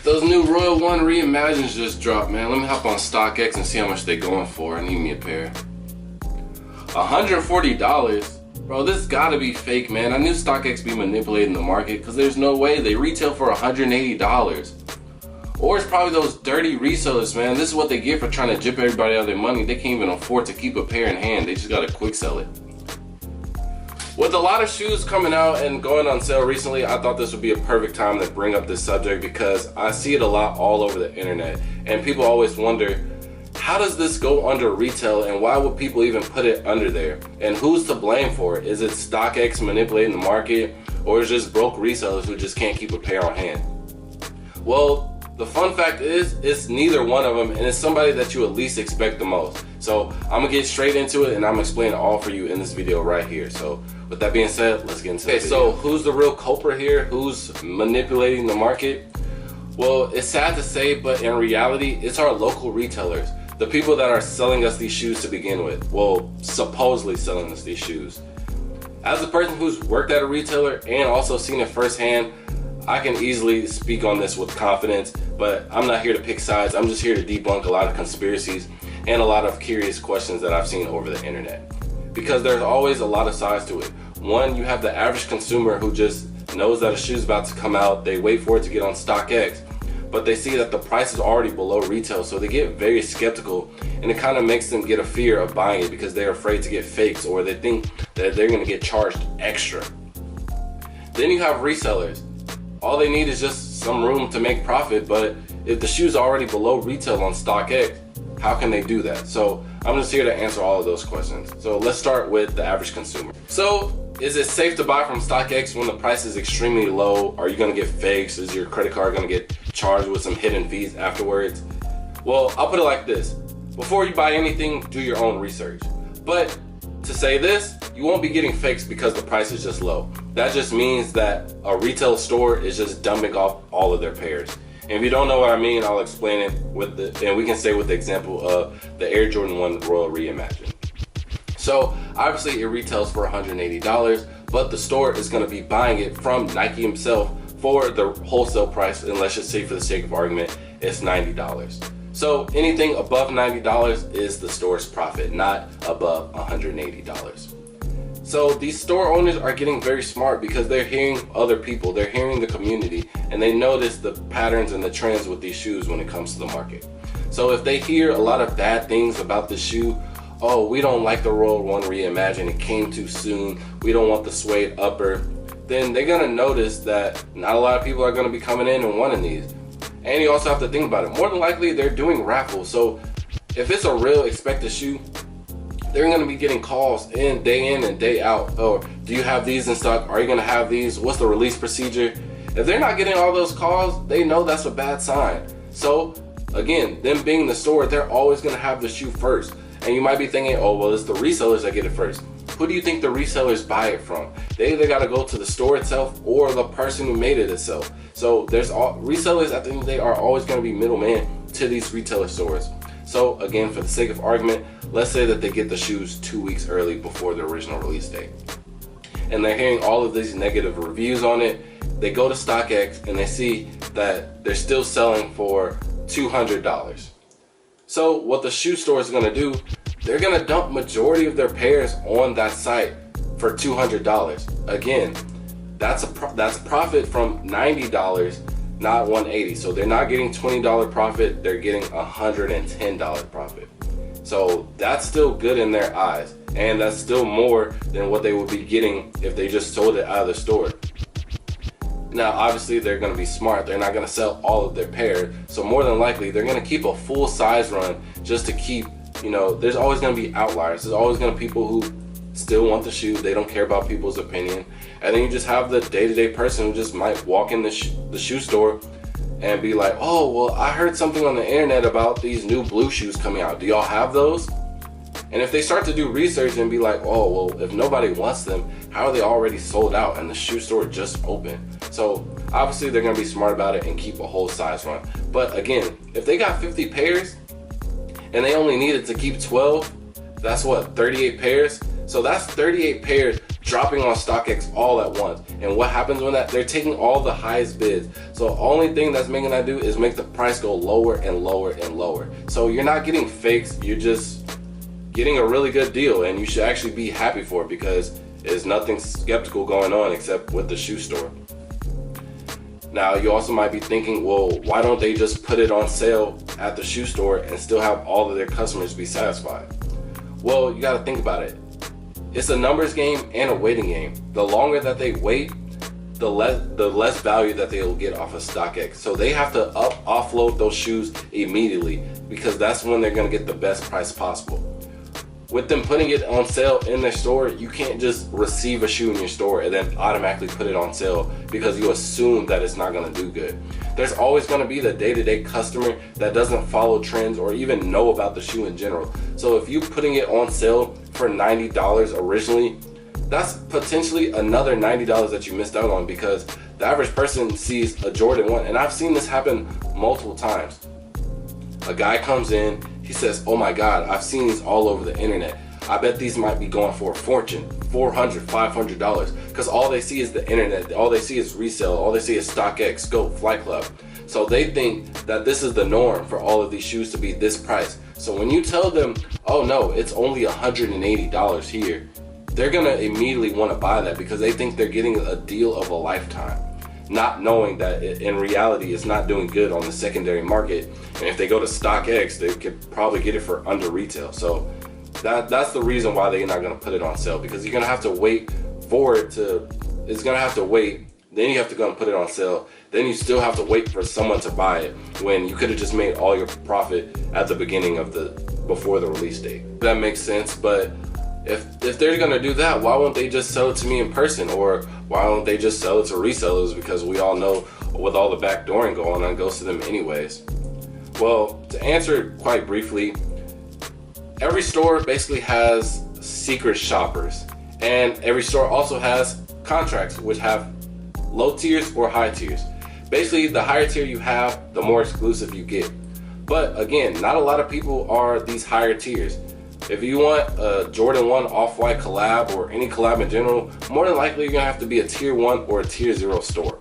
Those new Royal One Reimagines just dropped, man. Let me hop on Stockx and see how much they going for. I need me a pair. $140? Bro, this gotta be fake, man. I knew Stockx be manipulating the market because there's no way they retail for $180. Or it's probably those dirty resellers, man. This is what they get for trying to jip everybody out of their money. They can't even afford to keep a pair in hand. They just gotta quick sell it. With a lot of shoes coming out and going on sale recently, I thought this would be a perfect time to bring up this subject because I see it a lot all over the internet. And people always wonder, how does this go under retail and why would people even put it under there? And who's to blame for it? Is it Stockx manipulating the market, or is it just broke resellers who just can't keep a pair on hand? Well, the fun fact is, it's neither one of them, and it's somebody that you at least expect the most. So I'm gonna get straight into it and I'm gonna explain it all for you in this video right here. So with that being said, let's get into it. Okay, so who's the real culprit here? Who's manipulating the market? Well, it's sad to say, but in reality, it's our local retailers. The people that are selling us these shoes to begin with. Well, supposedly selling us these shoes. As a person who's worked at a retailer and also seen it firsthand, I can easily speak on this with confidence, but I'm not here to pick sides. I'm just here to debunk a lot of conspiracies and a lot of curious questions that I've seen over the internet. Because there's always a lot of sides to it. One, you have the average consumer who just knows that a shoe's about to come out. They wait for it to get on Stockx, but they see that the price is already below retail, so they get very skeptical, and it kind of makes them get a fear of buying it because they're afraid to get fakes, or they think that they're going to get charged extra. Then you have resellers. All they need is just some room to make profit, but if the shoe's already below retail on Stockx, how can they do that? So I'm just here to answer all of those questions. So let's start with the average consumer. So is it safe to buy from Stockx when the price is extremely low? Are you gonna get fakes? Is your credit card gonna get charged with some hidden fees afterwards? Well, I'll put it like this. Before you buy anything, do your own research. But to say this, you won't be getting fakes because the price is just low. That just means that a retail store is just dumping off all of their pairs. And if you don't know what I mean, I'll explain it and we can say with the example of the Air Jordan 1 Royal Reimagine. So obviously it retails for $180, but the store is going to be buying it from Nike himself for the wholesale price, and let's just say for the sake of argument, it's $90. So anything above $90 is the store's profit, not above $180. So these store owners are getting very smart because they're hearing other people, they're hearing the community, and they notice the patterns and the trends with these shoes when it comes to the market. So if they hear a lot of bad things about the shoe, oh, we don't like the Royal One Reimagine, it came too soon, we don't want the suede upper, then they're gonna notice that not a lot of people are gonna be coming in and wanting these. And you also have to think about it. More than likely, they're doing raffles. So if it's a real expected shoe, they're going to be getting calls in and day out. Oh, do you have these in stock? Are you going to have these? What's the release procedure? If they're not getting all those calls, they know that's a bad sign. So again, them being the store, they're always going to have the shoe first. And you might be thinking, oh, well, it's the resellers that get it first. Who do you think the resellers buy it from? They either got to go to the store itself or the person who made it itself. So there's resellers at the end of the day are always going to be middlemen to these retailer stores. So again, for the sake of argument, let's say that they get the shoes 2 weeks early before the original release date. And they're hearing all of these negative reviews on it. They go to Stockx and they see that they're still selling for $200. So what the shoe store is going to do, they're going to dump majority of their pairs on that site for $200. Again, that's profit from $90, not $180. So they're not getting $20 profit, they're getting $110 profit. So that's still good in their eyes, and that's still more than what they would be getting if they just sold it out of the store. Now obviously they're going to be smart, they're not going to sell all of their pairs, so more than likely they're going to keep a full size run just to keep, you know, there's always going to be outliers. There's always going to be people who still want the shoe, they don't care about people's opinion. And then you just have the day-to-day person who just might walk in the shoe store and be like, oh, well, I heard something on the internet about these new blue shoes coming out. Do y'all have those? And if they start to do research and be like, oh, well, if nobody wants them, how are they already sold out and the shoe store just opened? So obviously they're going to be smart about it and keep a whole size run. But again, if they got 50 pairs and they only needed to keep 12, that's what, 38 pairs? So that's 38 pairs dropping on StockX all at once. And what happens when that? They're taking all the highest bids. So the only thing that's making that do is make the price go lower and lower and lower. So you're not getting fakes, you're just getting a really good deal, and you should actually be happy for it because there's nothing skeptical going on except with the shoe store. Now you also might be thinking, well, why don't they just put it on sale at the shoe store and still have all of their customers be satisfied? Well, you got to think about it. It's a numbers game and a waiting game. The longer that they wait, the less value that they'll get off of StockX. So they have to offload those shoes immediately because that's when they're going to get the best price possible. With them putting it on sale in their store, you can't just receive a shoe in your store and then automatically put it on sale because you assume that it's not going to do good. There's always going to be the day-to-day customer that doesn't follow trends or even know about the shoe in general. So if you're putting it on sale for $90 originally, that's potentially another $90 that you missed out on because the average person sees a Jordan 1, and I've seen this happen multiple times. A guy comes in, he says, oh my God, I've seen these all over the internet. I bet these might be going for a fortune, $400, $500, because all they see is the internet, all they see is resale, all they see is StockX, Scope, Flight Club. So they think that this is the norm for all of these shoes to be this price. So when you tell them, oh no, it's only $180 here, they're gonna immediately want to buy that because they think they're getting a deal of a lifetime, not knowing that in reality it's not doing good on the secondary market. And if they go to StockX, they could probably get it for under retail. So that's the reason why they're not going to put it on sale, because you're going to have to wait for it to, it's going to have to wait, then you have to go and put it on sale, then you still have to wait for someone to buy it when you could have just made all your profit at the beginning of before the release date. That makes sense, but if they're going to do that, why won't they just sell it to me in person? Or why don't they just sell it to resellers? Because we all know with all the backdooring going on, it goes to them anyways. Well, to answer it quite briefly, every store basically has secret shoppers, and every store also has contracts which have low tiers or high tiers. Basically, the higher tier you have, the more exclusive you get. But again, not a lot of people are these higher tiers. If you want a Jordan 1 Off-White collab or any collab in general, more than likely you're gonna have to be a tier 1 or a tier 0 store.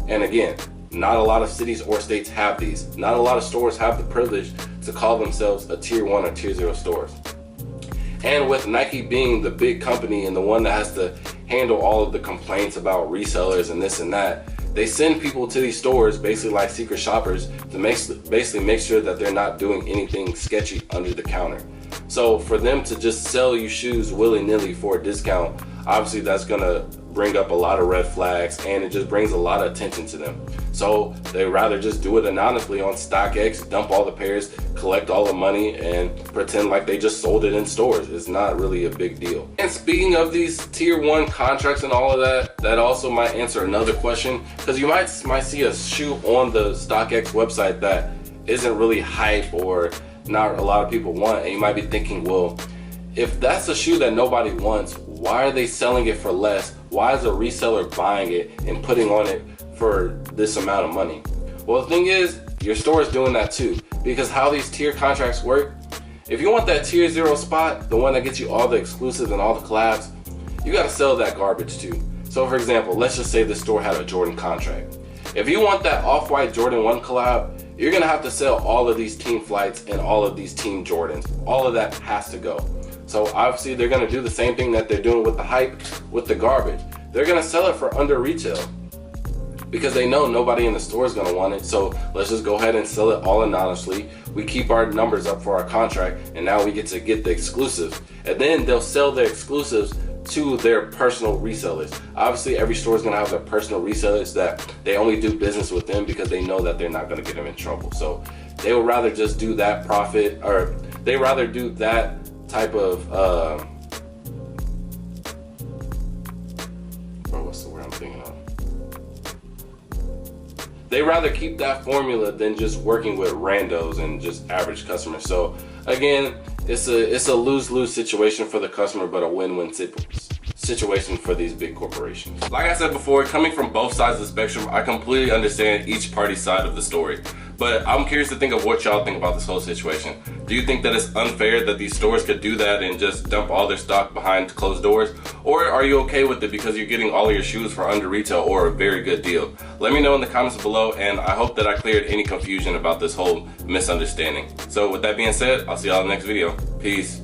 And again, not a lot of cities or states have these. Not a lot of stores have the privilege to call themselves a tier 1 or tier 0 stores. And with Nike being the big company and the one that has to handle all of the complaints about resellers and this and that, they send people to these stores, basically like secret shoppers, to basically make sure that they're not doing anything sketchy under the counter. So for them to just sell you shoes willy-nilly for a discount, obviously that's gonna bring up a lot of red flags, and it just brings a lot of attention to them. So they rather just do it anonymously on StockX, dump all the pairs, collect all the money, and pretend like they just sold it in stores. It's not really a big deal. And speaking of these tier 1 contracts and all of that, that also might answer another question, because you might see a shoe on the StockX website that isn't really hype or not a lot of people want, and you might be thinking, well, if that's a shoe that nobody wants, why are they selling it for less? Why is a reseller buying it and putting on it for this amount of money? Well, the thing is, your store is doing that too, because how these tier contracts work, if you want that tier 0 spot, the one that gets you all the exclusives and all the collabs, you gotta sell that garbage too. So for example, let's just say the store had a Jordan contract. If you want that Off-White Jordan 1 collab, you're gonna have to sell all of these Team Flights and all of these Team Jordans. All of that has to go. So obviously they're gonna do the same thing that they're doing with the hype, with the garbage. They're gonna sell it for under retail because they know nobody in the store is gonna want it. So let's just go ahead and sell it all anonymously. We keep our numbers up for our contract, and now we get to get the exclusives. And then they'll sell the exclusives to their personal resellers. Obviously every store is gonna have their personal resellers that they only do business with them because they know that they're not gonna get them in trouble. So they would rather just do that profit, or they rather do that type of what's the word I'm thinking of? They rather keep that formula than just working with randos and just average customers. So again, it's a lose-lose situation for the customer, but a win-win situation for these big corporations. Like I said before, coming from both sides of the spectrum, I completely understand each party's side of the story. But I'm curious to think of what y'all think about this whole situation. Do you think that it's unfair that these stores could do that and just dump all their stock behind closed doors? Or are you okay with it because you're getting all of your shoes for under retail or a very good deal? Let me know in the comments below, and I hope that I cleared any confusion about this whole misunderstanding. So with that being said, I'll see y'all in the next video. Peace.